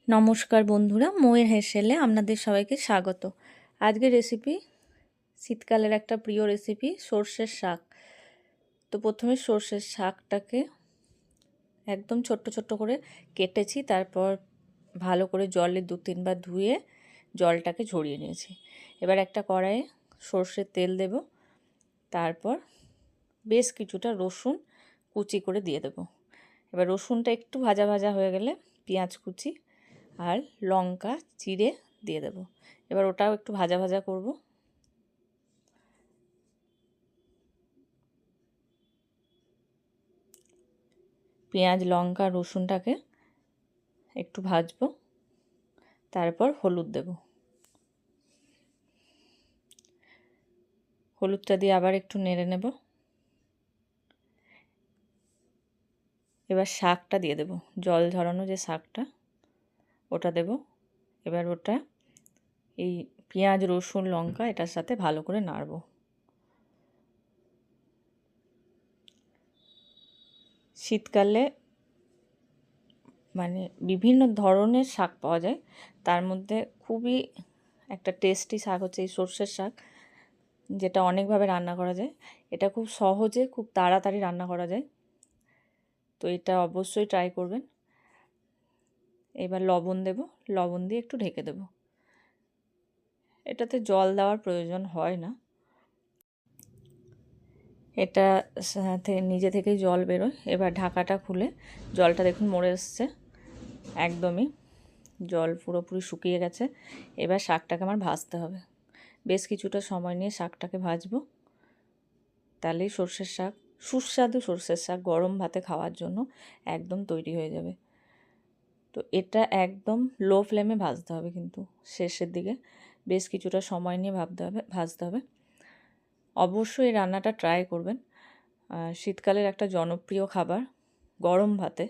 নমস্কার বন্ধুরা, ময়ের হেসেলে আপনাদের সবাইকে স্বাগত। আজকের রেসিপি শীতকালের একটা প্রিয় রেসিপি, সর্ষের শাক। তো প্রথমে সর্ষের শাকটাকে একদম ছোট্ট ছোট্ট করে কেটেছি, তারপর ভালো করে জলে 2-3 বার ধুয়ে জলটাকে ঝরিয়ে নিয়েছি। এবার একটা কড়াইয়ে সর্ষের তেল দেব, তারপর বেশ কিছুটা রসুন কুচি করে দিয়ে দেব। এবার রসুনটা একটু ভাজা ভাজা হয়ে গেলে পেঁয়াজ কুচি আর লঙ্কা চিড়ে দিয়ে দেব। এবার ওটাও একটু ভাজা ভাজা করব। পেঁয়াজ লঙ্কা রসুনটাকে একটু ভাজবো, তারপর হলুদ দেব। হলুদটা দিয়ে আবার একটু নেড়ে নেব। এবার শাকটা দিয়ে দেব, জল ঝরানো যে শাকটা ওটা দেব। এবার ওটা এই পেঁয়াজ রসুন লঙ্কা এটার সাথে ভালো করে নাড়ব। শীতকালে মানে বিভিন্ন ধরনের শাক পাওয়া যায়, তার মধ্যে খুবই একটা টেস্টি শাক হচ্ছে এই সর্ষের শাক, যেটা অনেকভাবে রান্না করা যায়। এটা খুব সহজে খুব তাড়াতাড়ি রান্না করা যায়, তো এটা অবশ্যই ট্রাই করবেন। এবার লবণ দেব, লবণ দিয়ে একটু ঢেকে দেব। এটাতে জল দেওয়ার প্রয়োজন হয় না, এটা সাথে নিজে থেকেই জল বেরোয়। এবার ঢাকাটা খুলে জলটা দেখুন মরে এসছে, একদমই জল পুরোপুরি শুকিয়ে গেছে। এবার শাকটাকে আমার ভাজতে হবে। বেশ কিছুটা সময় নিয়ে শাকটাকে ভাজবো, তাহলেই সর্ষের শাক, সুস্বাদু সর্ষের শাক গরম ভাতে খাওয়ার জন্য একদম তৈরি হয়ে যাবে। তো এটা একদম লো ফ্লেমে ভাজতে হবে, কিন্তু শেষের দিকে বেশ কিছুটা সময় নিয়ে ভাজতে হবে। অবশ্যই এই রান্নাটা ট্রাই করবেন। শীতকালের একটা জনপ্রিয় খাবার গরম ভাতে।